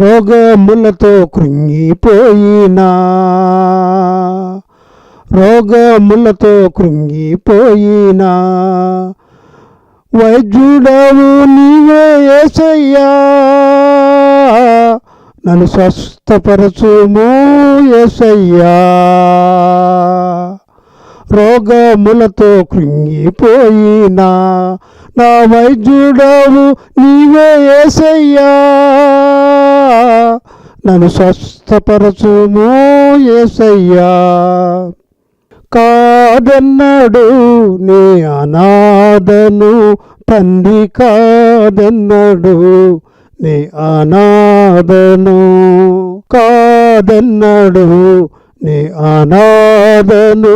రోగములతో కృంగిపోయినా, రోగములతో కృంగిపోయినా, వైద్యుడవు నీవే యేసయ్యా, నన్ను స్వస్థపరచుము యేసయ్యా. రోగములతో కృంగిపోయినా, నా వైద్యుడవు నీవే యేసయ్యా, నన్ను స్వస్థపరచుము యేసయ్యా. కాదన్నాడు నీ అనాథను తండ్రి, కాదన్నాడు నీ అనాథను, కాదన్నాడు నీ అనాథను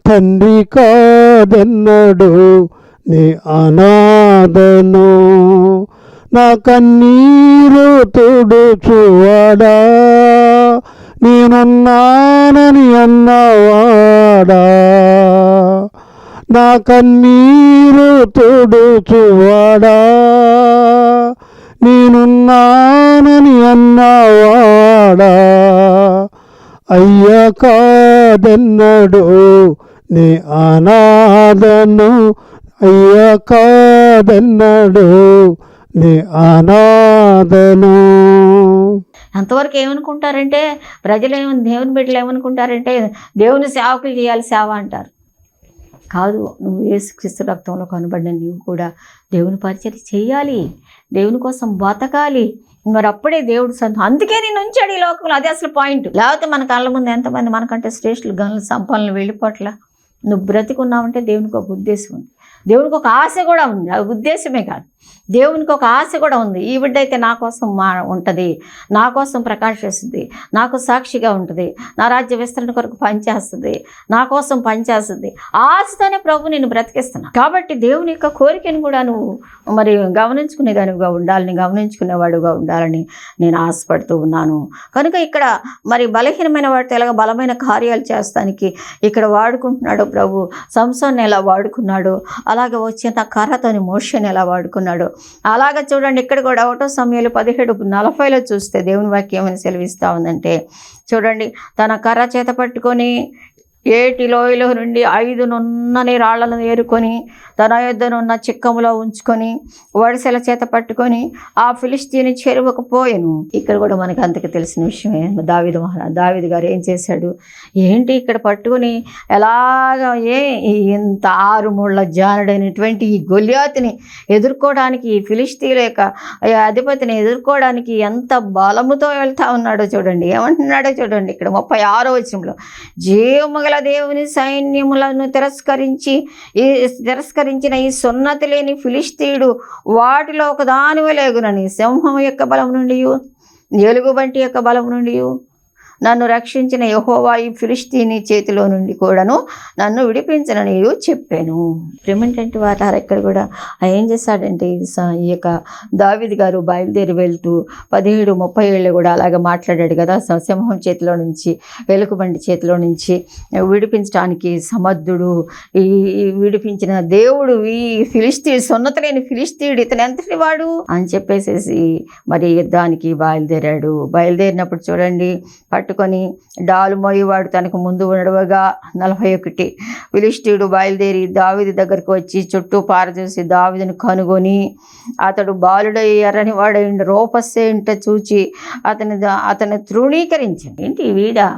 తండ్రి, కాదన్నాడు నీ అనాథను. నా కన్నీరు తుడుచువాడా, నేనున్నానని అన్నవాడా, నా కన్నీరు తుడుచువాడా, నేనున్నానని అన్నవాడా. అయ్యా కాదన్నాడు నీ అనాథను, అయ్యా కాదన్నాడు నీ అనాథను. అంతవరకు ఏమనుకుంటారంటే ప్రజలు దేవుని బిడ్డలు ఏమనుకుంటారంటే దేవుని సేవకులు చేయాలి సేవ అంటారు. కాదు, నువ్వు యేసుక్రీస్తు రక్తంలో కనబడిన నీవు కూడా దేవుని పరిచర్య చేయాలి, దేవుని కోసం బతకాలి. మరి అప్పుడే దేవుడు అందుకే నేను ఉంచాడు ఈ లోకంలో. అదే అసలు పాయింట్. లేకపోతే మన కళ్ళ ముందు ఎంతమంది మనకంటే శ్రేష్ఠులు గనులు సంపన్నులు వెళ్ళిపోట్ల. నువ్వు బ్రతికున్నావంటే దేవునికి ఒక ఉద్దేశం ఉంది, దేవునికి ఒక ఆశ కూడా ఉంది. అది ఉద్దేశమే కాదు, దేవునికి ఒక ఆశ కూడా ఉంది. ఈ బిడ్డ అయితే నా కోసం ఉంటుంది, నా కోసం ప్రకాశిస్తుంది, నాకు సాక్షిగా ఉంటుంది, నా రాజ్య విస్తరణ కొరకు పనిచేస్తుంది, నా కోసం పనిచేస్తుంది. ఆశతోనే ప్రభు నేను బ్రతికిస్తున్నా. కాబట్టి దేవుని యొక్క కోరికను కూడా నువ్వు మరి గమనించుకునేదానివిగా ఉండాలని, గమనించుకునేవాడుగా ఉండాలని నేను ఆశపడుతూ ఉన్నాను. కనుక ఇక్కడ మరి బలహీనమైన వాడితో ఎలాగ బలమైన కార్యాలు చేస్తానికి ఇక్కడ వాడుకుంటున్నాడు ప్రభు. సంసోన్ని ఎలా వాడుకున్నాడు, అలాగే వచ్చిన కర్రతోని మోషేని ఎలా వాడుకున్నాడు. అలాగే చూడండి, ఇక్కడ కూడా 1 సమూయేలు 17:40 చూస్తే దేవుని వాక్యం ఏమని సెలవిస్తూ ఉందంటే, చూడండి, తన కర్ర చేత పట్టుకొని ఏటి లోయలో నుండి 5 నున్నని రాళ్లను ఏరుకొని తన యొద్దనున్న చిక్కములో ఉంచుకొని వడిసెల చేత పట్టుకొని ఆ ఫిలిష్తీని చెరువుకు పోయెను. ఇక్కడ కూడా మనకు అంతకు తెలిసిన విషయమే. దావీదు గారు ఏం చేశాడు, ఏంటి ఇక్కడ పట్టుకుని ఎలాగ ఇంత 6 ముళ్ళ జానుడైనటువంటి ఈ గొల్యాతుని ఎదుర్కోవడానికి, ఈ ఫిలిష్తీల యొక్క అధిపతిని ఎదుర్కోవడానికి ఎంత బలముతో వెళ్తా ఉన్నాడో చూడండి. ఏమంటున్నాడో చూడండి ఇక్కడ 36వ వచనంలో, జీవముగల దేవుని సైన్యములను తిరస్కరించిన ఈ సున్నతి లేని ఫిలిష్తీయుడు వాటిలో ఒకదాని వలెగునని, సింహం యొక్క బలం నుండి, ఎలుగుబంటి యొక్క బలం నుండి నన్ను రక్షించిన యెహోవా ఈ ఫిలిష్తీని చేతిలో నుండి కూడాను నన్ను విడిపించనని చెప్పాను. ప్రేమేంటంటే వారు ఇక్కడ కూడా ఏం చేశాడంటే, ఈ యొక్క దావీదు గారు బయలుదేరి వెళ్తూ 17:37 కూడా అలాగే మాట్లాడాడు కదా, సింహం చేతిలో నుంచి, వెలుగుబంటి చేతిలో నుంచి విడిపించడానికి సమర్థుడు, ఈ విడిపించిన దేవుడు, ఈ ఫిలిష్తీయుడు, సున్నతి లేని ఫిలిష్తీయుడు ఇతను ఎంతటి వాడు అని చెప్పేసేసి మరి యుద్ధానికి బయలుదేరాడు. బయలుదేరినప్పుడు చూడండి, పట్టుకొని డాలు మోయేవాడు తనకు ముందు నడవగా 41 ఫిలిష్తీయుడు బయలుదేరి దావీదు దగ్గరకు వచ్చి చుట్టూ పారచూసి దావీదును కనుగొని అతడు బాలుడై ఎర్రని వాడై రూపస్సేంట చూచి అతను తృణీకరించింది. ఏంటి వీడా,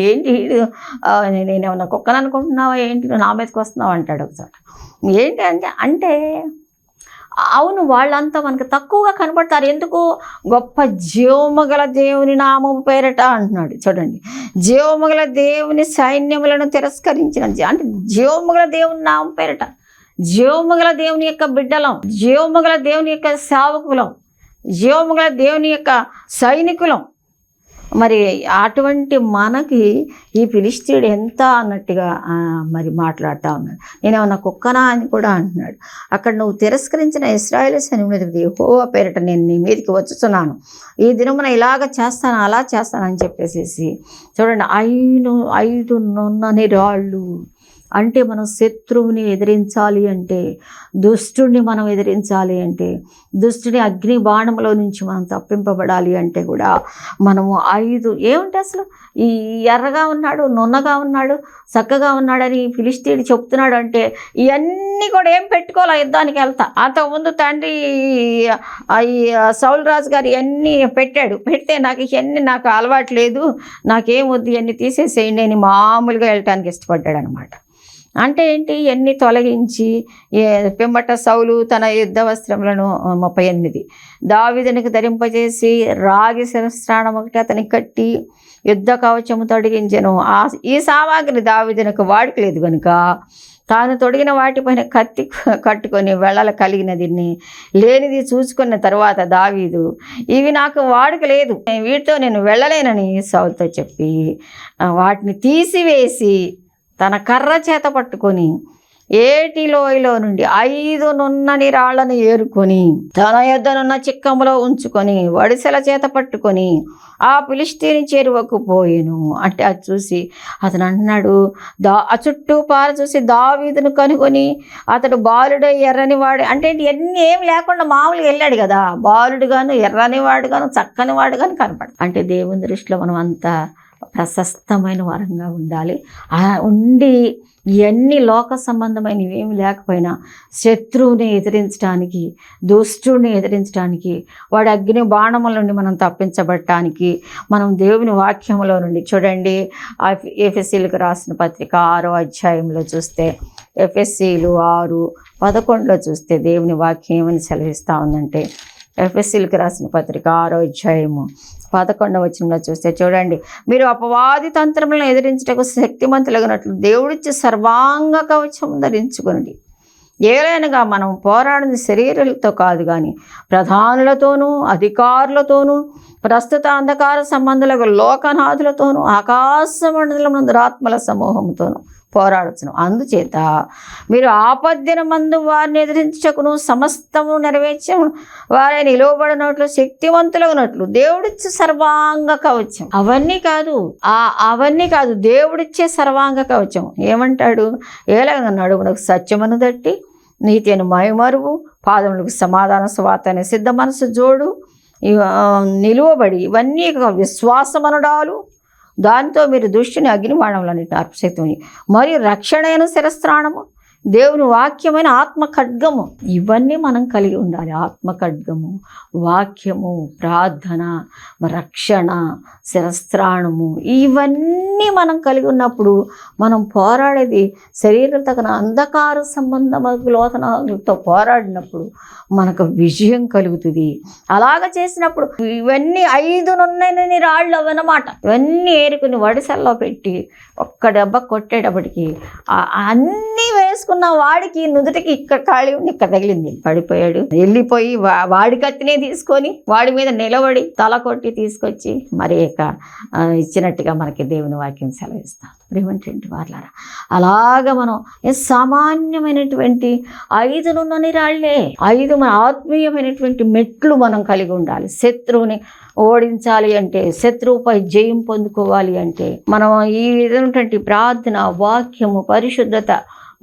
ఏంటి వీడు, నేనేమన్నా కుక్కను అనుకుంటున్నావా, ఏంటి నా మీదకి వస్తున్నావు అంటాడు ఒకసారి. ఏంటి అంటే అవును, వాళ్ళంతా మనకు తక్కువగా కనపడతారు. ఎందుకు? గొప్ప జీవముగల దేవుని నామము పేరట అంటున్నాడు. చూడండి, జీవముగల దేవుని సైన్యములను తిరస్కరించిన, అంటే జీవముగల దేవుని నామం పేరట, జీవముగల దేవుని యొక్క బిడ్డలం, జీవముగల దేవుని యొక్క సేవకులం, జీవముగల దేవుని యొక్క సైనికులం. మరి అటువంటి మనకి ఈ ఫిలిష్తీయుడు ఎంత అన్నట్టుగా మరి మాట్లాడుతూ ఉన్నాడు. నేనేమన్నా కుక్కనా అని కూడా అంటున్నాడు. అక్కడ నువ్వు తిరస్కరించిన ఇశ్రాయేలు సైన్యముల యెహోవా పేరిట నేను నీ మీదకి వచ్చుతున్నాను, ఈ దినమున ఇలాగ చేస్తాను, అలా చేస్తాను అని చెప్పేసి చూడండి, 5 నున్నని రాళ్ళు, అంటే మనం శత్రువుని ఎదిరించాలి అంటే, దుష్టుడిని మనం ఎదిరించాలి అంటే, దుష్టుని అగ్ని బాణంలో నుంచి మనం తప్పింపబడాలి అంటే కూడా మనము 5 ఏమంటే అసలు ఈ ఎర్రగా ఉన్నాడు, నున్నగా ఉన్నాడు, చక్కగా ఉన్నాడని ఫిలిష్తీయుడు చెప్తున్నాడు అంటే ఇవన్నీ కూడా ఏం పెట్టుకోవాలి, యుద్ధానికి వెళ్తా. అంతకుముందు తండ్రి ఈ సౌలు రాజు గారు ఇవన్నీ పెడితే నాకు అలవాటు లేదు, నాకేం వద్దు, ఇవన్నీ తీసేసేయండి అని మామూలుగా వెళ్ళటానికి ఇష్టపడ్డాడు అనమాట. అంటే ఏంటి, ఇవన్నీ తొలగించి పిమ్మట సౌలు తన యుద్ధ వస్త్రములను 38 దావీదునికి ధరింపజేసి రాగి శిరస్త్రాణం ఒకటి అతనికి కట్టి యుద్ధ కవచము తొడిగించెను. ఈ సామాగ్రి దావీదునికి వాడుకలేదు కనుక తాను తొడిగిన వాటిపైన కత్తి కట్టుకొని వెళ్ళల కలిగినదిని లేనిది చూసుకున్న తర్వాత దావీదు, ఇవి నాకు వాడుక లేదు, వీటితో నేను వెళ్ళలేనని సౌలుతో చెప్పి వాటిని తీసివేసి తన కర్ర చేత పట్టుకొని ఏటి లోయలో నుండి 5 నున్నని రాళ్లను ఏరుకొని తన యొద్దనున్న చిక్కములో ఉంచుకొని వడిసెల చేత పట్టుకొని ఆ ఫిలిష్తీయుని చేరువకు పోయెను. అంటే అది చూసి అతను అన్నాడు, ఆ చుట్టూ పార చూసి దావీదును కనుగొని అతడు బాలుడే ఎర్రని వాడు, అంటే ఇవన్నీ ఏం లేకుండా మామూలుగా వెళ్ళాడు కదా, బాలుడుగాను ఎర్రని వాడుగాను చక్కని వాడుగాను కనపడు. అంటే దేవుని దృష్టిలో మనం అంతా ప్రశస్తమైన వరంగా ఉండాలి. ఉండి ఇవన్నీ లోక సంబంధమైనవి ఏమి లేకపోయినా శత్రువుని ఎదిరించడానికి, దుష్టుడిని ఎదిరించడానికి, వాడి అగ్ని బాణముల నుండి మనం తప్పించబడటానికి మనం దేవుని వాక్యములో నుండి చూడండి. ఎఫెసీలకు రాసిన పత్రిక 6వ అధ్యాయంలో చూస్తే, ఎఫెసీలు 6:11 చూస్తే దేవుని వాక్యం ఏమని సెలవిస్తూ ఉందంటే, ఎఫెసీలకు రాసిన పత్రిక 6వ అధ్యాయము 11వ వచనంలో చూస్తే చూడండి, మీరు అపవాది తంత్రములను ఎదిరించుటకు శక్తిమంతులగినట్లు దేవుడిచ్చి సర్వాంగ కవచం ధరించుకునండి. ఏలైనగా మనం పోరాడిన శరీరాలతో కాదు కానీ ప్రధానులతోనూ అధికారులతోనూ ప్రస్తుత అంధకార సంబంధులకు లోకనాథులతోనూ ఆకాశ మండలమున దురాత్మల సమూహంతోనూ పోరాడుచును. అందుచేత మీరు ఆపద్దినమందు వారిని ఎదిరించుటకును సమస్తము నెరవేర్చను వారిని నిలువబడినట్లు శక్తివంతులగినట్లు దేవుడిచ్చే సర్వాంగ కవచం. అవన్నీ కాదు దేవుడిచ్చే సర్వాంగ కవచం. ఏమంటాడు, ఏలాగ నడుమునకు సత్యమును దట్టి నీతి అని మైమరువు, పాదములకు సమాధాన సువార్త సిద్ధ మనసు జోడు నిలువబడి, ఇవన్నీ విశ్వాసమనుడాలు, దానితో మీరు దుష్టుని అగ్నిబాణములన్నిటిని అర్పశక్తి మరియు రక్షణైన శిరస్త్రాణము, దేవుని వాక్యమైన ఆత్మ ఖడ్గము, ఇవన్నీ మనం కలిగి ఉండాలి. ఆత్మ ఖడ్గము, వాక్యము, ప్రార్థన, రక్షణ, శిరస్త్రాణము, ఇవన్నీ మనం కలిగి ఉన్నప్పుడు మనం పోరాడేది శరీరం తగిన అంధకార సంబంధమైన లోతనాలతో పోరాడినప్పుడు మనకు విజయం కలుగుతుంది. అలాగ చేసినప్పుడు ఇవన్నీ 5 నున్నని రాళ్ళు అవన్నమాట, ఇవన్నీ ఏరుకుని వడిసెల్లో పెట్టి ఒక్క దెబ్బ కొట్టేటప్పటికి అన్నీ వేసుకున్న వాడికి నుదుటికి ఇక్కడ ఖాళీ ఉండి ఇక్కడ తగిలింది, పడిపోయాడు. వెళ్ళిపోయి వాడి కత్తినే తీసుకొని వాడి మీద నిలబడి తల కొట్టి తీసుకొచ్చి మరి ఇచ్చినట్టుగా మనకి దేవుని వాక్యం సెలవిస్తాం. ప్రేమటువంటి వాళ్ళారా, అలాగ మనం సామాన్యమైనటువంటి 5 నున్నని రాళ్లే, 5 మన ఆత్మీయమైనటువంటి మెట్లు మనం కలిగి ఉండాలి. శత్రువుని ఓడించాలి అంటే, శత్రువుపై జయం పొందుకోవాలి అంటే మనం ఈ విధమైనటువంటి ప్రార్థన, వాక్యము, పరిశుద్ధత,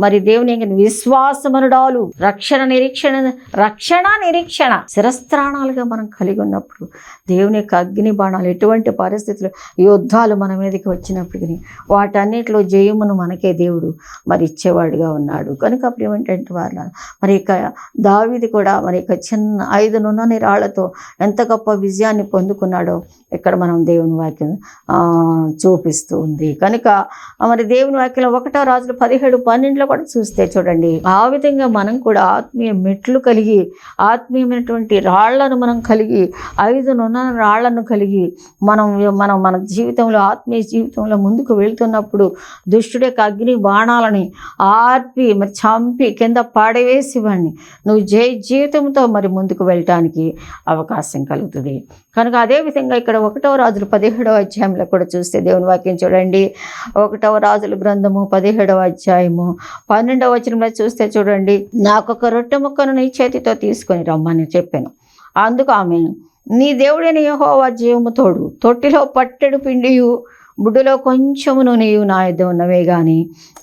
మరి దేవుని విశ్వాసమనుడాలు, రక్షణ నిరీక్షణ శిరస్త్రాణాలుగా మనం కలిగి ఉన్నప్పుడు దేవుని యొక్క అగ్ని బాణాలు ఎటువంటి పరిస్థితులు యుద్ధాలు మన మీదకి వచ్చినప్పటికీ వాటన్నిటిలో జయమును మనకే దేవుడు మరి ఇచ్చేవాడుగా ఉన్నాడు. కనుక అప్పుడు ఏమిటంటే వాళ్ళ మరి ఇక దావీదు కూడా మరి ఇక చిన్న 5 నున్నని రాళ్లతో ఎంత గొప్ప విజయాన్ని పొందుకున్నాడో ఇక్కడ మనం దేవుని వాక్యం చూపిస్తూ ఉంది. కనుక మరి దేవుని వాక్యంలో 1వ రాజులు 17:12 కూడా చూస్తే చూడండి, ఆ విధంగా మనం కూడా ఆత్మీయ మెట్లు కలిగి, ఆత్మీయమైనటువంటి రాళ్లను మనం కలిగి, 5 నున్నని రాళ్లను కలిగి మన జీవితంలో, ఆత్మీయ జీవితంలో ముందుకు వెళ్తున్నప్పుడు దుష్టుడి యొక్క అగ్ని బాణాలని ఆర్పి మరి చంపి కింద పాడవేసివ్వండి, నువ్వు జీవితంతో మరి ముందుకు వెళ్ళటానికి అవకాశం కలుగుతుంది. కనుక అదేవిధంగా ఇక్కడ 1వ రాజులు 17వ అధ్యాయంలో కూడా చూస్తే దేవుని వాక్యం చూడండి, 1వ రాజుల గ్రంథము 17వ అధ్యాయము 12వ వచనంలో చూస్తే చూడండి, నాకొక రొట్టె ముక్కను నీ చేతితో తీసుకొని రమ్మని చెప్పాను. అందుకు ఆమె, నీ దేవుడైన యెహోవా జీవము తోడు, తొట్టిలో పట్టెడు పిండియు బుడ్డులో కొంచెము నూనెయు నా యొద్ద ఉన్నవే కానీ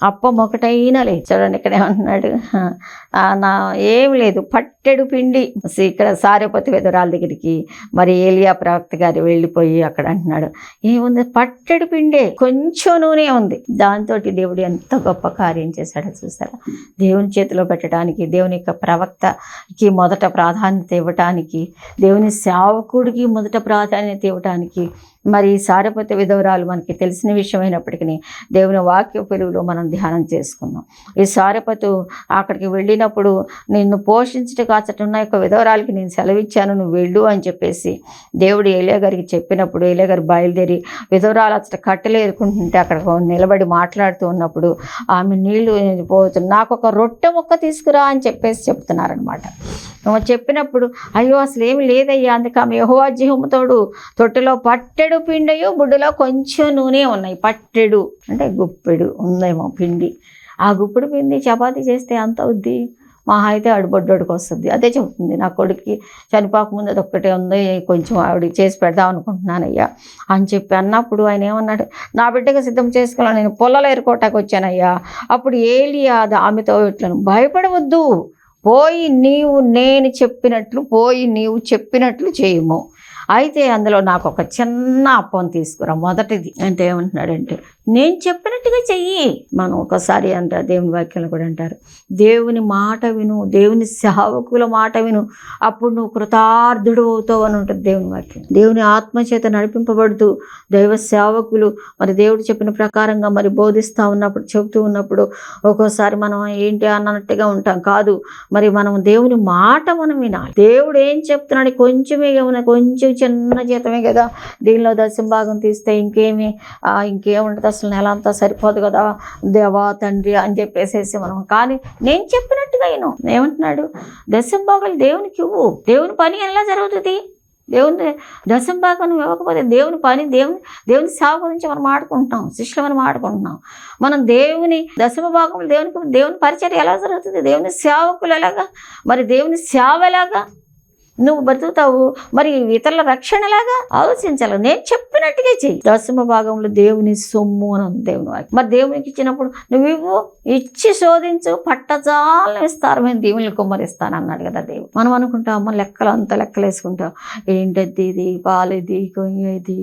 అప్పం ఒకటైనా లేదు. చూడండి ఇక్కడ ఏమంటున్నాడు, నా ఏం లేదు, పట్టెడు పిండి. ఇక్కడ సారెపతి విధవరాల దగ్గరికి మరి ఏలియా ప్రవక్త గారు వెళ్ళిపోయి అక్కడ అంటున్నాడు, ఏముంది, పట్టెడు పిండే, కొంచెం నూనె ఉంది. దాంతో దేవుడు ఎంత గొప్ప కార్యం చేశాడో చూసారా. దేవుని చేతిలో పెట్టడానికి, దేవుని యొక్క ప్రవక్తకి మొదట ప్రాధాన్యత ఇవ్వటానికి, దేవుని సేవకుడికి మొదట ప్రాధాన్యత ఇవ్వటానికి, మరి సారెపతి విధవరాలు మనకి తెలిసిన విషయమైనప్పటికీ దేవుని వాక్య పెరుగులో మనం ధ్యానం చేసుకున్నాం. ఈ సారెపతు అక్కడికి వెళ్ళినప్పుడు నిన్ను పోషించట కాచట ఉన్న యొక్క విధవరాలకి నేను సెలవిచ్చాను, నువ్వు వెళ్ళు అని చెప్పేసి దేవుడు ఏలియా గారికి చెప్పినప్పుడు ఏలియా గారు బయలుదేరి విధవరాలు అచ్చట కట్టెలు ఏరుకుంటుంటే అక్కడ నిలబడి మాట్లాడుతూ ఉన్నప్పుడు ఆమె నీళ్లు పోతుంది, నాకు ఒక రొట్టె ముక్క తీసుకురా అని చెప్పేసి చెప్తున్నారనమాట. చెప్పినప్పుడు అయ్యో అసలు ఏమి లేదయ్యా, అందుకే ఆమె యెహోవా జీవముతోడు తొట్టెలో పట్టెడు పిండియు బుడ్డులో కొంచెం నూనె ఉన్నాయి. పట్టెడు అంటే గుప్పెడు ఉందేమో పిండి. ఆ గుప్పెడు పిండి చపాతీ చేస్తే అంత అవుద్ది, మహా అయితే అడుబొడ్డుకి వస్తుంది. అదే చెప్తుంది, నా కొడుక్కి చనిపోకముందు అది ఒక్కటే ఉంది, కొంచెం ఆవిడకి చేసి పెడదాం అనుకుంటున్నానయ్యా అని చెప్పి అన్నప్పుడు ఆయన ఏమన్నాడు, నా బిడ్డగా సిద్ధం చేసుకోవాలని నేను పొలాలు ఏరుకోవటానికి వచ్చానయ్యా. అప్పుడు ఏలియా ఆమెతో ఇట్లను, భయపడవద్దు, పోయి నేను చెప్పినట్లు చేయము, అయితే అందులో నాకు ఒక చిన్న అప్పం తీసుకురా మొదటిది అంటే ఏమంటున్నాడంటే, నేను చెప్పినట్టుగా చెయ్యి. మనం ఒకసారి అంటారు, దేవుని వాక్యంలో కూడా అంటారు, దేవుని మాట విను, దేవుని సేవకుల మాట విను, అప్పుడు నువ్వు కృతార్థుడు అవుతావు అని ఉంటుంది దేవుని వాక్యం. దేవుని ఆత్మచేత నడిపింపబడుతూ దైవ సేవకులు మరి దేవుడు చెప్పిన ప్రకారంగా మరి బోధిస్తూ ఉన్నప్పుడు, చెబుతూ ఉన్నప్పుడు ఒక్కోసారి మనం ఏంటి అన్నట్టుగా ఉంటాం. కాదు, మరి మనం దేవుని మాట మనం వినాలి. దేవుడు ఏం చెప్తున్నాడు, కొంచెమే ఏమన్నా, కొంచెం చిన్న జీతమే కదా, దీనిలో దశమ భాగం తీస్తే ఇంకేముంటుంది, అసలు నెల అంతా సరిపోదు కదా దేవా తండ్రి అని చెప్పేసేసి మనం. కానీ నేను చెప్పినట్టుగా ఏమంటున్నాడు, దశమ భాగాలు దేవునికి ఇవ్వు. దేవుని పని ఎలా జరుగుతుంది, దేవుని దశమ భాగం నువ్వు ఇవ్వకపోతే దేవుని పని, దేవుని సేవ గురించి మనం ఆడుకుంటున్నాం, శిష్యులు మనం ఆడుకుంటున్నాం. మనం దేవుని దశమ భాగంలో దేవుని పరిచర్య ఎలా జరుగుతుంది, దేవుని సేవకులు ఎలాగా, మరి దేవుని సేవ ఎలాగా నువ్వు బతుకుతావు, మరి ఇతరుల రక్షణలాగా ఆలోచించాలి. నేను చెప్పినట్టుగా చెయ్యి. దశమ భాగంలో దేవుని సొమ్ము అని ఉంది దేవుని వాక్యం. మరి దేవునికి ఇచ్చినప్పుడు నువ్వు ఇచ్చి శోధించు, పట్టజాలను విస్తారమైన దీవులను కుమ్మరిస్తాను అన్నాడు కదా దేవుడు. మనం అనుకుంటాం, అమ్మ లెక్కలు వేసుకుంటాం, ఏంటది, ఇది పాలేది, కొయ్యేది,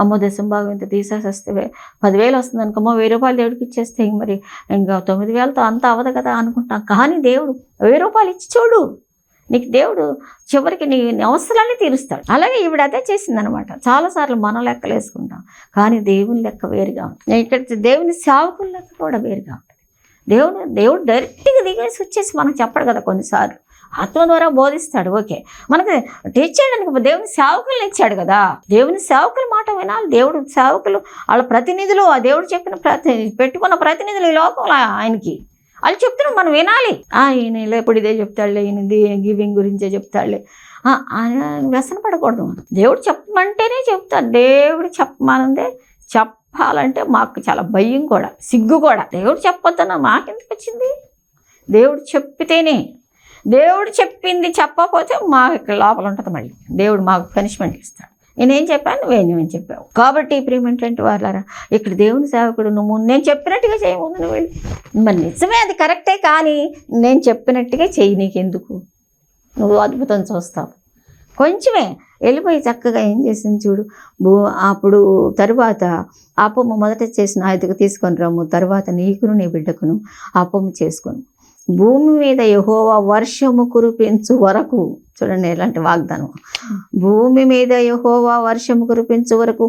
అమ్మ దశమ భాగం ఇంత తీసేస్తే 10,000 వస్తుంది అనుకోమో, 1,000 రూపాయలు దేవుడికి ఇచ్చేస్తే మరి ఇంకా 9,000తో అంత అవ్వదు కదా అనుకుంటాం. కానీ దేవుడు 1,000 రూపాయలు ఇచ్చి చూడు, నీకు దేవుడు చివరికి నీ అవసరాన్ని తీరుస్తాడు. అలాగే ఈవిడ అదే చేసిందనమాట. చాలాసార్లు మనం లెక్కలు వేసుకుంటాం, కానీ దేవుని లెక్క వేరుగా ఉంటుంది. ఇక్కడ దేవుని సేవకుల లెక్క కూడా వేరుగా ఉంటుంది. దేవుడు డైరెక్ట్గా దిగేసి వచ్చేసి మనకు చెప్పడు కదా, కొన్నిసార్లు ఆత్మ ద్వారా బోధిస్తాడు. ఓకే, మనకి టీచ్ చేయడానికి దేవుని సేవకులను ఇచ్చాడు కదా, దేవుని సేవకుల మాట వినాలి. దేవుడు సేవకులు వాళ్ళ ప్రతినిధులు, ఆ దేవుడు చెప్పిన పెట్టుకున్న ప్రతినిధులు ఈ లోకంలో ఆయనకి వాళ్ళు చెప్తున్నారు, మనం వినాలి. ఈయన ఎప్పుడు ఇదే చెప్తాడులే, ఈయనది గివింగ్ గురించే చెప్తాడులే, వ్యసన పడకూడదు. దేవుడు చెప్పమంటేనే చెప్తాడు. దేవుడు చెప్పమనందే చెప్పాలంటే మాకు చాలా భయం కూడా, సిగ్గు కూడా. దేవుడు చెప్పొద్దన్న మాకెందుకు వచ్చింది, దేవుడు చెప్పితేనే. దేవుడు చెప్పింది చెప్పకపోతే మాకు ఇక్కడ లోపల ఉంటుంది, మళ్ళీ దేవుడు మాకు పనిష్మెంట్ ఇస్తాడు. నేనేం చెప్పాను, నువ్వేం చెప్పావు. కాబట్టి ప్రియమైనటువంటి వాళ్ళారా, ఇక్కడ దేవుని సేవకుడు నువ్వు నేను చెప్పినట్టుగా చేయముందు నువ్వు వెళ్ళి, మరి నిజమే అది కరెక్టే, కానీ నేను చెప్పినట్టుగా చెయ్యి, నీకెందుకు, నువ్వు అద్భుతం చూస్తావు. కొంచెమే వెళ్ళిపోయి చక్కగా ఏం చేసింది చూడు. అప్పుడు తరువాత అప్పము మొదట చేసిన ఆయనకు తీసుకొని రమ్ము, తర్వాత నీకును నీ బిడ్డకును అప్పము చేసుకొని భూమి మీద యెహోవా వర్షము కురిపించు వరకు. చూడండి ఎలాంటి వాగ్దానం. భూమి మీద యెహోవా వర్షము కురిపించు వరకు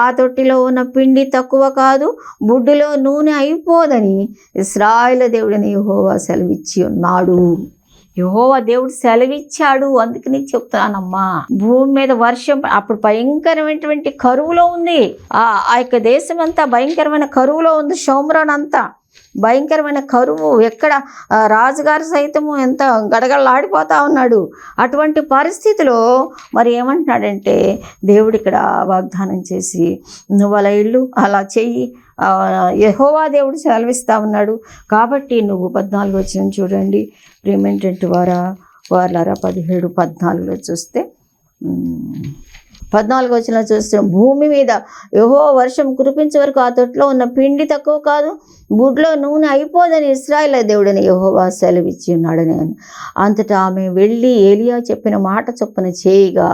ఆ తొట్టిలో ఉన్న పిండి తక్కువ కాదు, బుడ్డులో నూనె అయిపోదని ఇశ్రాయేలు దేవుడని యెహోవా సెలవిచ్చి ఉన్నాడు. యెహోవా దేవుడు సెలవిచ్చాడు. అందుకు నీకు చెప్తున్నానమ్మా, భూమి మీద వర్షం అప్పుడు భయంకరమైనటువంటి కరువులో ఉంది. ఆ యొక్క దేశం అంతా భయంకరమైన కరువులో ఉంది. షోమ్రోన్ అంతా భయంకరమైన కరువు. ఎక్కడ రాజుగారు సైతము ఎంత గడగడలాడిపోతా ఉన్నాడు. అటువంటి పరిస్థితిలో మరి ఏమంటున్నాడంటే దేవుడు ఇక్కడ వాగ్దానం చేసి, నువ్వు అలా ఇల్లు అలా చెయ్యి, యెహోవా దేవుడు సెలవిస్తా ఉన్నాడు. కాబట్టి నువ్వు 14 వచ్చిన చూడండి ప్రియమైనటువంటి వాళ్ళారా, 17-14 చూస్తే 14వ వచనంలో చూస్తే భూమి మీద యెహోవా వర్షం కురిపించే వరకు ఆ తొట్టులో ఉన్న పిండి తక్కువ కాదు, బుడ్లో నూనె అయిపోదని ఇశ్రాయేలు దేవుడని యెహోవా సెలవిచ్చి ఉన్నాడని. అంతటా ఆమె వెళ్ళి ఏలియా చెప్పిన మాట చొప్పున చేయగా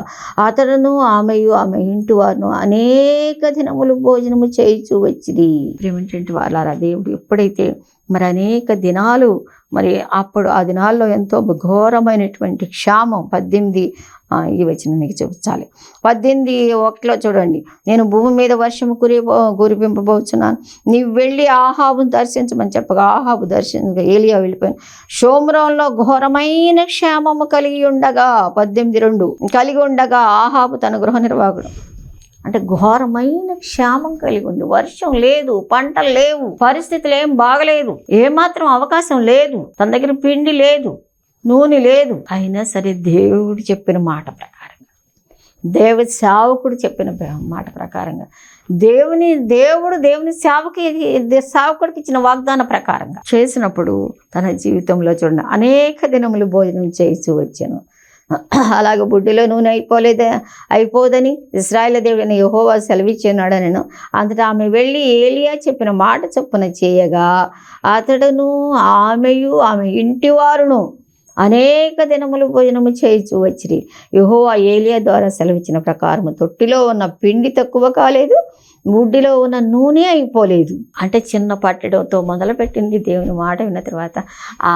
అతడును ఆమెయు ఆమె ఇంటి వారును అనేక దినములు భోజనము చేయిచూ వచ్చిరి. ఏమిటంటే వాళ్ళారా, దేవుడు ఎప్పుడైతే మరి అనేక దినాలు మరి అప్పుడు ఆ దినాల్లో ఎంతో ఘోరమైనటువంటి క్షామం 18 ఈ వచనం మీకు చూపించాలి. 18:1 చూడండి, నేను భూమి మీద వర్షము కురిపింపబోచున్నాను, నీవు వెళ్ళి ఆహాబును దర్శించమని చెప్పగా ఆహాబు దర్శించగా ఏలియా వెళ్ళిపోయాను. షోమ్రోన్లో ఘోరమైన క్షామము కలిగి ఉండగా 18:2 కలిగి ఉండగా ఆహాబు తన గృహ నిర్వాహకుడు, అంటే ఘోరమైన క్షామం కలిగి ఉంది. వర్షం లేదు, పంటలు లేవు, పరిస్థితులు ఏం బాగలేదు, ఏమాత్రం అవకాశం లేదు, తన దగ్గర పిండి లేదు, నూనె లేదు. అయినా సరే దేవుడు చెప్పిన మాట ప్రకారంగా, దేవుడి సేవకుడు చెప్పిన మాట ప్రకారంగా, దేవుని సేవకుడికి ఇచ్చిన వాగ్దాన ప్రకారంగా చేసినప్పుడు తన జీవితంలో చూడండి అనేక దినములు భోజనం చేస్తూ వచ్చాను. అలాగే బుడ్డిలో నూనె అయిపోదని ఇశ్రాయేలు దేవుడని యెహోవా సెలవిచ్చున్నాడని. అంతటా ఆమె వెళ్ళి ఏలియా చెప్పిన మాట చొప్పున చేయగా అతడును ఆమెయు ఆమె ఇంటి వారును అనేక దినములు భోజనము చేయిచూ వచ్చిరి. యెహోవా ఏలియా ద్వారా సెలవిచ్చిన ప్రకారం తొట్టిలో ఉన్న పిండి తక్కువ కాలేదు, బుడ్డిలో ఉన్న నూనె అయిపోలేదు. అంటే చిన్న పట్టడంతో మొదలుపెట్టింది. దేవుని మాట విన్న తర్వాత ఆ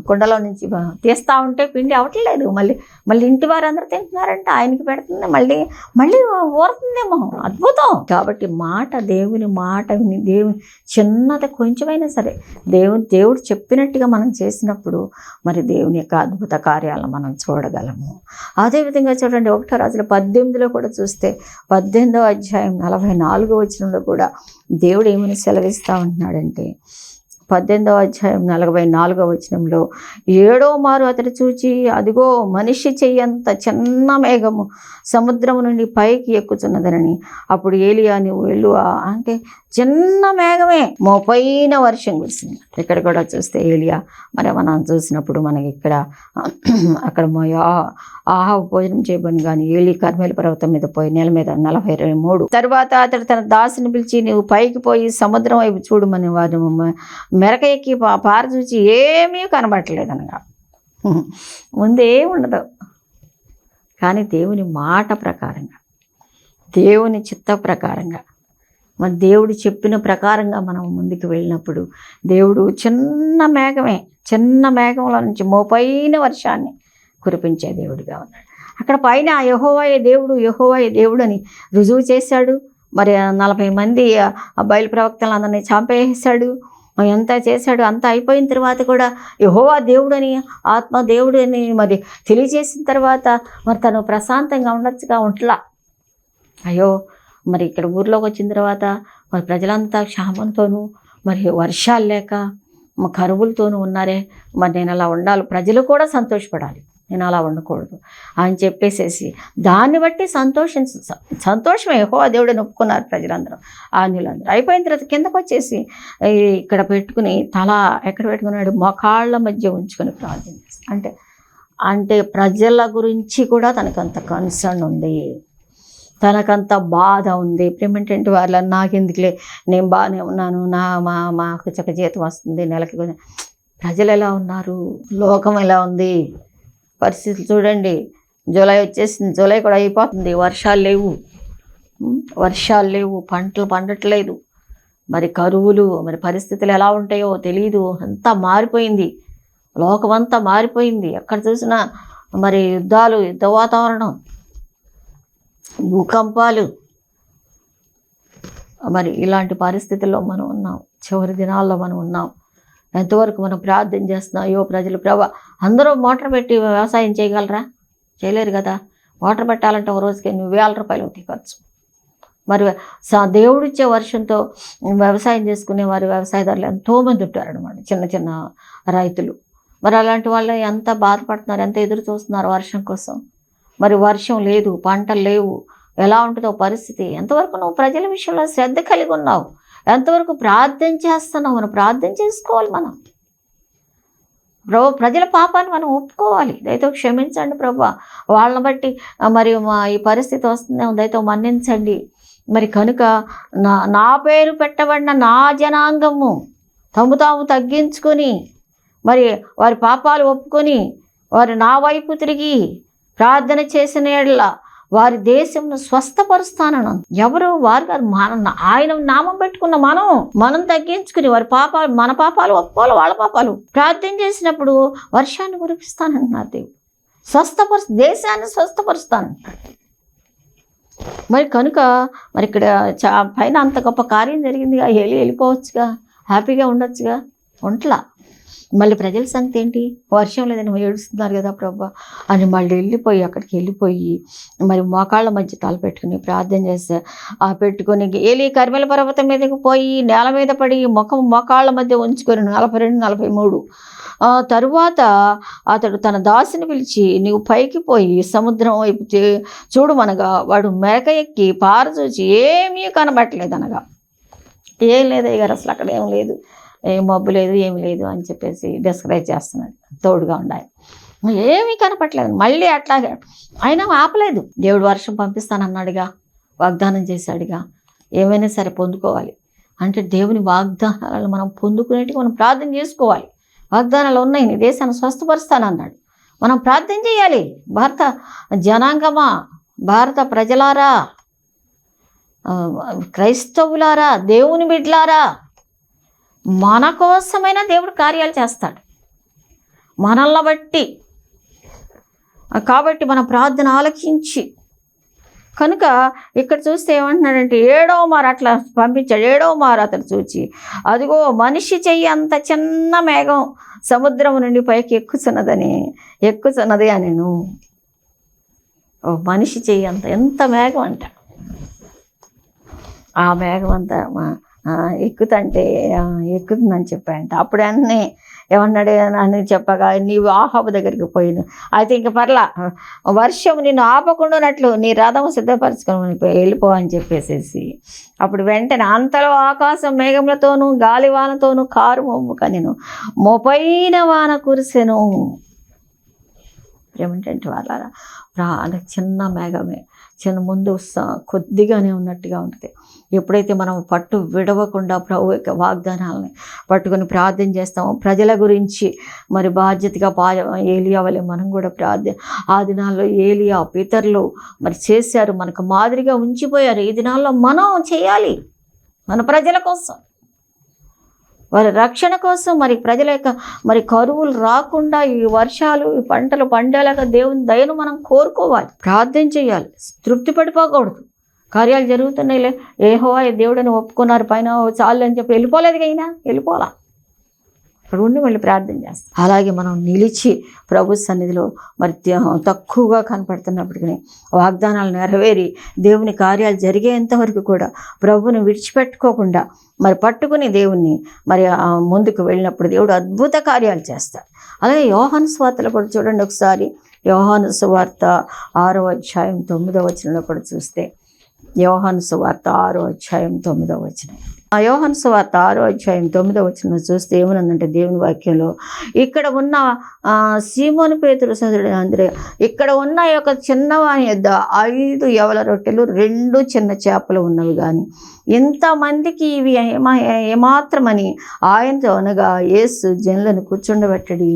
కుండలో నుంచి తీస్తూ ఉంటే పిండి అవట్లేదు. మళ్ళీ ఇంటి వారందరూ తింటున్నారంటే ఆయనకి పెడుతుంది, మళ్ళీ ఊరుతుందేమో. అద్భుతం. కాబట్టి దేవుని మాట విని దేవుని చిన్నది కొంచెమైనా సరే దేవుడు చెప్పినట్టుగా మనం చేసినప్పుడు మరి దేవుని యొక్క అద్భుత కార్యాలను మనం చూడగలము. అదేవిధంగా చూడండి 1 రాజుల 18లో కూడా చూస్తే 18వ అధ్యాయం 44వ వచనంలో కూడా దేవుడు ఏమని సెలవిస్తూ ఉంటున్నాడంటే 18వ అధ్యాయం 44వ వచనంలో 7వ మారు అతడు చూచి అదిగో మనిషి చెయ్యంత చిన్న మేఘము సముద్రము నుండి పైకి ఎక్కుతున్నదనని. అప్పుడు ఏలియా నువ్వు వెళ్ళు, అంటే చిన్న మేఘమే మోపైన వర్షం కురిసింది. ఇక్కడ కూడా చూస్తే ఏలియా మరి మనం చూసినప్పుడు మనకి ఇక్కడ అక్కడ ఆహాబు భోజనం చేయబోని కానీ ఏలి కర్మేలు పర్వతం మీద పోయి నెల మీద 43 తర్వాత అతడు తన దాసుని పిలిచి నువ్వు పైకి పోయి సముద్రం వైపు చూడమని వారు మెరక ఎక్కి పార చూచి ఏమీ కనబట్టలేదు అనగా. ముందే ఉండదు. కానీ దేవుని మాట ప్రకారంగా, దేవుని చిత్త ప్రకారంగా, మరి దేవుడు చెప్పిన ప్రకారంగా మనం ముందుకు వెళ్ళినప్పుడు దేవుడు చిన్న మేఘంలో నుంచి మోపైన వర్షాన్ని కురిపించే దేవుడిగా ఉన్నాడు. అక్కడ పైన యెహోవాయే దేవుడు అని రుజువు చేశాడు. మరి 40 మంది బయలు ప్రవక్తలను అందరినీ చంపేసాడు. ఎంత చేశాడు. అంత అయిపోయిన తర్వాత కూడా యెహోవా దేవుడని, ఆత్మ దేవుడు అని మరి తెలియజేసిన తర్వాత మరి తను ప్రశాంతంగా ఉండొచ్చుగా ఉంటలా. అయ్యో మరి ఇక్కడ ఊర్లోకి వచ్చిన తర్వాత మరి ప్రజలంతా క్షామంతోనూ మరి వర్షాలు లేక కరువులతోనూ ఉన్నారే, మరి నేను అలా ఉండాలి, ప్రజలు కూడా సంతోషపడాలి, నేను అలా ఉండకూడదు అని చెప్పేసేసి దాన్ని బట్టి సంతోషమే యెహోవా దేవుడని ఒప్పుకున్నారు ప్రజలందరూ, ఆంధ్రులందరూ. అయిపోయిన తర్వాత కిందకు వచ్చేసి ఇక్కడ పెట్టుకుని తల ఎక్కడ పెట్టుకున్నాడు, మోకాళ్ళ మధ్య ఉంచుకొని ప్రార్థన చేస్తాడు. అంటే ప్రజల గురించి కూడా తనకంత కన్సర్న్ ఉంది, తనకంత బాధ ఉంది. ఏమిటంటే వాళ్ళ నాకెందుకులే, నేను బాగానే ఉన్నాను, మాకు చక్క జీతం వస్తుంది నెలకి. ప్రజలు ఎలా ఉన్నారు, లోకం ఎలా ఉంది, పరిస్థితులు చూడండి. జూలై వచ్చేసింది, జూలై కూడా అయిపోతుంది, వర్షాలు లేవు, పంటలు పండట్లేదు, మరి కరువులు, మరి పరిస్థితులు ఎలా ఉంటాయో తెలియదు. అంతా మారిపోయింది, లోకం అంతా మారిపోయింది. ఎక్కడ చూసినా మరి యుద్ధ వాతావరణం, భూకంపాలు, మరి ఇలాంటి పరిస్థితుల్లో మనం ఉన్నాం. చివరి దినాల్లో మనం ఉన్నాం. ఎంతవరకు మనం ప్రార్థన చేస్తున్నాం. అయ్యో ప్రజలు ప్రభా, అందరూ మోటార్ పెట్టి వ్యవసాయం చేయగలరా? చేయలేరు కదా. మోటార్ పెట్టాలంటే ఒక రోజుకి 1,000 రూపాయలు అవుతాయి ఖర్చు. మరి దేవుడిచ్చే వర్షంతో వ్యవసాయం చేసుకునే వారు వ్యవసాయదారులు ఎంతోమంది ఉంటారనమాట, చిన్న రైతులు. మరి అలాంటి వాళ్ళు ఎంత బాధపడుతున్నారు, ఎంత ఎదురు చూస్తున్నారు వర్షం కోసం. మరి వర్షం లేదు, పంటలు లేవు, ఎలా ఉంటుందో పరిస్థితి. ఎంతవరకు నువ్వు ప్రజల విషయంలో శ్రద్ధ కలిగి ఉన్నావు, ఎంతవరకు ప్రార్థన చేస్తున్నావు? మనం ప్రార్థన చేసుకోవాలి. మనం ప్రభు ప్రజల పాపాన్ని మనం ఒప్పుకోవాలి. దయతో క్షమించండి ప్రభు, వాళ్ళని బట్టి మరి మా ఈ పరిస్థితి వస్తుందేమో, దయతో మన్నించండి. మరి కనుక నా పేరు పెట్టబడిన నా జనాంగము తాము తగ్గించుకొని మరి వారి పాపాలు ఒప్పుకొని వారు నా వైపు తిరిగి ప్రార్థన చేసిన యెడల వారి దేశంను స్వస్థపరుస్తానను. ఎవరు? వారు కాదు, ఆయన నామం పెట్టుకున్న మనం తగ్గించుకుని వారి పాపాలు, మన పాపాలు ఒప్పుకోవాలి, వాళ్ళ పాపాలు ప్రార్థన చేసినప్పుడు వర్షాన్ని కురిపిస్తానంటున్నారు దేవుడు. దేశాన్ని స్వస్థపరుస్తానంటున్నాడు. మరి కనుక మరి ఇక్కడ పైన అంత గొప్ప కార్యం జరిగిందిగా, వెళ్ళిపోవచ్చుగా, హ్యాపీగా ఉండొచ్చుగా, ఒంట్లా. మళ్ళీ ప్రజల సంగతి ఏంటి? వర్షం లేదని ఏడుస్తున్నారు కదా ప్రభా అని మళ్ళీ అక్కడికి వెళ్ళిపోయి మరి మోకాళ్ళ మధ్య తల పెట్టుకుని ప్రార్థన చేస్తే పెట్టుకొని ఏలి కర్మెల పర్వతం మీదకి పోయి నేల మీద పడి మోకాళ్ళ మధ్య ఉంచుకొని 42-43 తరువాత అతడు తన దాసిని పిలిచి, నీవు పైకి పోయి సముద్రం వైపు చూడమనగా వాడు మెరక ఎక్కి పారచూచి ఏమీ కనబట్టలేదు అనగా, ఏం లేదు గారు, అసలు అక్కడ ఏం లేదు, ఏం మబ్బు లేదు, ఏమి లేదు అని చెప్పేసి డిస్క్రైబ్ చేస్తున్నాడు. తోడుగా ఉండాలి, ఏమీ కనపట్లేదు. మళ్ళీ అట్లాగే అయినా ఆపలేదు. దేవుడు వర్షం పంపిస్తానన్నాడుగా, వాగ్దానం చేశాడుగా, ఏమైనా సరే పొందుకోవాలి. అంటే దేవుని వాగ్దానాలను మనం పొందుకునేటివి మనం ప్రార్థన చేసుకోవాలి. వాగ్దానాలు ఉన్నాయి, నీ దేశాన్ని స్వస్థపరుస్తానన్నాడు. మనం ప్రార్థన చేయాలి. భారత జనాంగమా, భారత ప్రజలారా, క్రైస్తవులారా, దేవుని బిడ్డలారా, మన కోసమైనా దేవుడు కార్యాలు చేస్తాడు మనల్ని బట్టి. కాబట్టి మన ప్రార్థన ఆలకించి, కనుక ఇక్కడ చూస్తే ఏమంటున్నాడంటే 7వ మారు అట్లా పంపించాడు. 7వ మారు అతడు చూచి, అదిగో మనిషి చెయ్యి అంత చిన్న మేఘం సముద్రం నుండి పైకి ఎక్కుతున్నది అనేను. మనిషి చెయ్యి అంత ఎంత మేఘం అంట. ఆ మేఘం అంతా ఎక్కుతుందని చెప్పాయంట. అప్పుడు అన్నీ ఏమన్నాడు అని చెప్పగా, నీవు ఆహాబు దగ్గరికి పోయిను, అయితే ఇంక పర్లా, వర్షం నిన్ను ఆపకుండానట్లు నీ రథం సిద్ధపరచుకొని వెళ్ళిపో అని చెప్పేసేసి, అప్పుడు వెంటనే అంతలో ఆకాశం మేఘములతోనూ గాలివానతోనూ కారు మోము కనెను, మోపైన వాన కురిసెను. ఏమిటంటే వాళ్ళ చిన్న మేఘమే, చిన్న ముందు కొద్దిగానే ఉన్నట్టుగా ఉంటుంది. ఎప్పుడైతే మనం పట్టు విడవకుండా ప్రభు యొక్క వాగ్దానాలని పట్టుకొని ప్రార్థన చేస్తామో, ప్రజల గురించి మరి బాధ్యతగా ఏలియా వలె మనం కూడా ఆ దినాల్లో ఏలియా పితరులు మరి చేశారు, మనకు మాదిరిగా ఉంచిపోయారు. ఈ దినాల్లో మనం చేయాలి, మన ప్రజల కోసం, వారి రక్షణ కోసం, మరి ప్రజల యొక్క మరి కరువులు రాకుండా, ఈ వర్షాలు, ఈ పంటలు పండేలాగా దేవుని దయను మనం కోరుకోవాలి, ప్రార్థన చేయాలి, తృప్తి పడిపోకూడదు. కార్యాలు జరుగుతున్నాయిలే, యెహోవా దేవుడని ఒప్పుకున్నారు, పైన చాలు అని చెప్పి వెళ్ళిపోలేదు, అయినా వెళ్ళిపోలా, అక్కడ ఉండి మళ్ళీ ప్రార్థన చేస్తాం. అలాగే మనం నిలిచి ప్రభు సన్నిధిలో మరి తక్కువగా కనపడుతున్నప్పటికీ వాగ్దానాలు నెరవేరి దేవుని కార్యాలు జరిగేంత వరకు కూడా ప్రభుని విడిచిపెట్టుకోకుండా మరి పట్టుకుని దేవుణ్ణి మరి ముందుకు వెళ్ళినప్పుడు దేవుడు అద్భుత కార్యాలు చేస్తాడు. అలాగే యోహాను సువార్తలో కూడా చూడండి ఒకసారి. యోహాను సువార్త 6వ అధ్యాయం 9వ వచనంలో కూడా చూస్తే, యోహాను సువార్త 6వ అధ్యాయం 9వ వచనం, యోహాను సువార్త 6వ అధ్యాయం 9వ వచనంలో చూస్తే ఏమనుందంటే దేవుని వాక్యంలో, ఇక్కడ ఉన్న సీమోను పేతురు సోదరుడు అంద్రెయ, ఇక్కడ ఉన్న యొక్క చిన్నవాని యొద్ద 5 యవల రొట్టెలు 2 చిన్న చేపలు ఉన్నవి, కానీ ఇంతమందికి ఇవి ఏమాత్రమని ఆయనతో అనగా యేసు జనులను కూర్చుండబెట్టడి.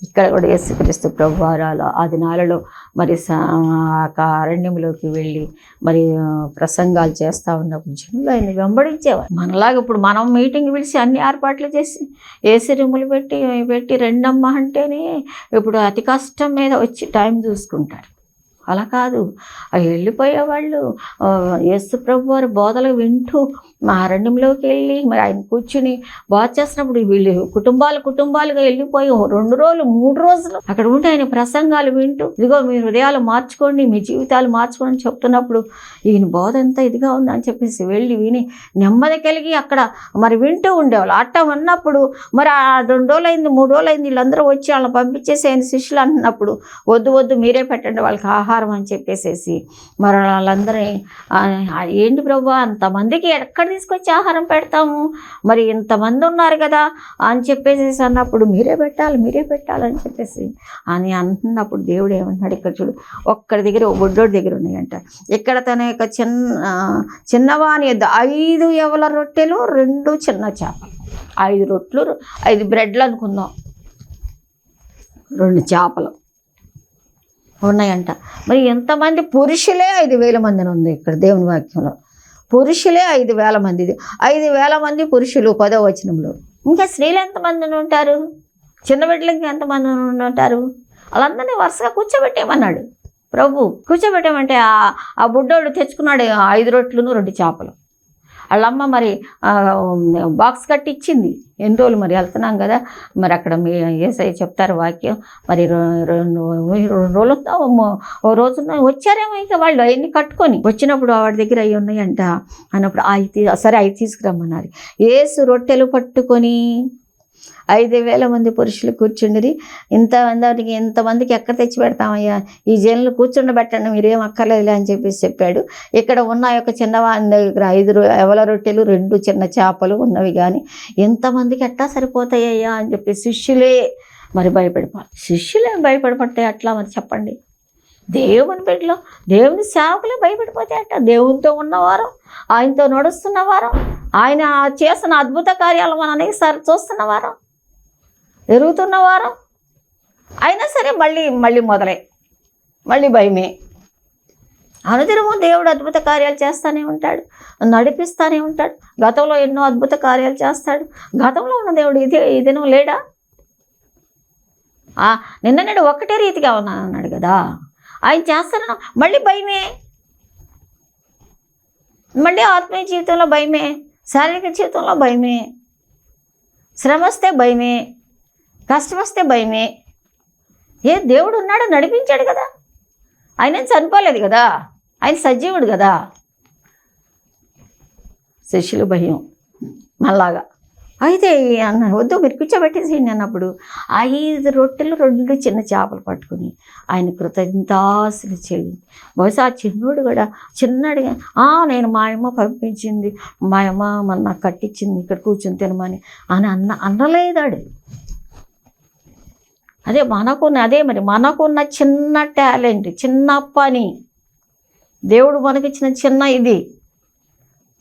ఇక్కడ కూడా యేసుక్రీస్తు ప్రభువారాలు ఆ దినాలలో మరి అరణ్యంలోకి వెళ్ళి మరి ప్రసంగాలు చేస్తూ ఉన్నప్పుడు జనులు ఆయన వెంబడించేవారు. మనలాగా ఇప్పుడు మనం మీటింగ్ పిలిచి అన్ని ఏర్పాట్లు చేసి ఏసీ రూములు పెట్టి రెండమ్మ అంటేనే ఇప్పుడు అతి కష్టం మీద వచ్చి టైం చూసుకుంటారు. అలా కాదు, వెళ్ళిపోయేవాళ్ళు యేసు ప్రభు వారి బోధలు వింటూ మా అరణ్యంలోకి వెళ్ళి మరి ఆయన కూర్చుని బాధ చేసినప్పుడు వీళ్ళు కుటుంబాలుగా వెళ్ళిపోయి 2 రోజులు 3 రోజులు అక్కడ ఉండి ఆయన ప్రసంగాలు వింటూ, ఇదిగో మీ హృదయాలు మార్చుకోండి, మీ జీవితాలు మార్చుకోండి చెప్తున్నప్పుడు ఈయన బోధ ఎంత ఇదిగా ఉందని చెప్పేసి వెళ్ళి విని నెమ్మది కలిగి అక్కడ మరి వింటూ ఉండేవాళ్ళు. అట్ట ఉన్నప్పుడు మరి 2 రోజులు అయింది 3 రోజులు అయింది, వీళ్ళందరూ వచ్చి వాళ్ళని పంపించేసి ఆయన శిష్యులు అంటున్నప్పుడు, వద్దు మీరే పెట్టండి వాళ్ళకి ఆహారం ఆహారం అని చెప్పేసేసి మరి వాళ్ళందరినీ ఏంటి ప్రభు అంతమందికి ఎక్కడ తీసుకొచ్చి ఆహారం పెడతాము, మరి ఇంతమంది ఉన్నారు కదా అని చెప్పేసేసి అన్నప్పుడు మీరే పెట్టాలని చెప్పేసి అని అంటున్నప్పుడు దేవుడు ఏమంటున్నాడు, ఇక్కడ చూడు ఒక్కడి దగ్గర బొడ్డోడి దగ్గర ఉన్నాయంట. ఇక్కడ తన యొక్క చిన్నవాని 5 యవల రొట్టెలు 2 చిన్న చేపలు, 5 రొట్టెలు 5 బ్రెడ్లు అనుకుందాం, 2 చేపలు ఉన్నాయంట. మరి ఎంతమంది పురుషులే 5,000 మందిని ఉంది ఇక్కడ దేవుని వాక్యంలో. పురుషులే 5,000 మంది, 5,000 మంది పురుషులు 10వ వచనంలో. ఇంకా స్త్రీలు ఎంతమంది ఉంటారు, చిన్న బిడ్డలకి ఎంతమంది ఉంటారు, వాళ్ళందరినీ వరుసగా కూర్చోబెట్టేమన్నాడు ప్రభు. కూర్చోబెట్టామంటే ఆ బుడ్డోడు తెచ్చుకున్నాడు 5 రొట్టెలను 2 చేపలు. వాళ్ళమ్మ మరి బాక్స్ కట్టి ఇచ్చింది. ఎన్ని రోజులు మరి వెళ్తున్నాం కదా, మరి అక్కడ మీ యేసయ్య చెప్తారు వాక్యం, మరి 2 రోజులు ఓ రోజు వచ్చారేమో ఇంకా వాళ్ళు అవన్నీ కట్టుకొని వచ్చినప్పుడు వాడి దగ్గర అవి ఉన్నాయంట అన్నప్పుడు సరే అవి తీసుకురమ్మన్నారు. యేసు రొట్టెలు పట్టుకొని 5,000 మంది పురుషులు కూర్చుండిరి. ఇంతమందికి ఎక్కడ తెచ్చి పెడతామయ్యా, ఈ జైలు కూర్చుండబెట్టండి మీరేం అక్కర్లేదులే అని చెప్పేసి చెప్పాడు. ఇక్కడ ఉన్న యొక్క చిన్నవాని దగ్గర 5 యవల రొట్టెలు 2 చిన్న చేపలు ఉన్నవి, కానీ ఎంతమందికి ఎట్టా సరిపోతాయ్యా అని చెప్పి శిష్యులే మరి భయపడిపోవాలి. శిష్యులే భయపడిపోతే అట్లా మరి చెప్పండి. దేవుని బిడ్డలో దేవుని సేవకులే భయపడిపోతే అట్ట. దేవునితో ఉన్నవారు, ఆయనతో నడుస్తున్నవారు, ఆయన చేసిన అద్భుత కార్యాలు మనం అనేకసారి చూస్తున్నవారు, ఎరుగుతున్నవారు, అయినా సరే మళ్ళీ మళ్ళీ భయమే. అనుదినము దేవుడు అద్భుత కార్యాలు చేస్తూనే ఉంటాడు, నడిపిస్తూనే ఉంటాడు. గతంలో ఎన్నో అద్భుత కార్యాలు చేస్తాడు. గతంలో ఉన్న దేవుడు ఈ దినం లేడా? నిన్న నేడు ఒక్కటే రీతిగా అన్నాడు కదా, ఆయన చేస్తాను. మళ్ళీ భయమే, మళ్ళీ ఆత్మీయ జీవితంలో భయమే, శారీరక జీవితంలో భయమే, శ్రమ వస్తే భయమే, కష్టం వస్తే భయమే. దేవుడు ఉన్నాడు, నడిపించాడు కదా, ఆయన చనిపోలేదు కదా, ఆయన సజీవుడు కదా. శిష్యులు భయం మళ్ళాగా. అయితే అన్నాడు వద్దు మీరు కూర్చోబెట్టేసేయండి అన్నప్పుడు 5 రొట్టెలు 2 చిన్న చేపలు పట్టుకుని ఆయన కృతజ్ఞతాస్తులు చేయండి. బహుశా ఆ చిన్నోడు కూడా చిన్నడిగా నేను మా అమ్మ పంపించింది, మా అమ్మ నాకు కట్టించింది ఇక్కడ కూర్చొని తినమని అని అనలేదాడు. మనకున్న చిన్న టాలెంట్, చిన్న పని, దేవుడు మనకిచ్చిన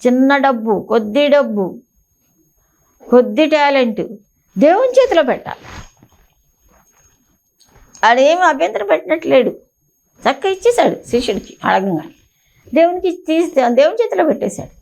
చిన్న డబ్బు, కొద్ది టాలెంట్ దేవుని చేతిలో పెట్టాలి. ఆడేమి అభ్యంతరం పెట్టినట్లేడు, చక్కగా ఇచ్చేశాడు శిష్యుడికి అడగంగా. దేవుని చేతిలో పెట్టేశాడు.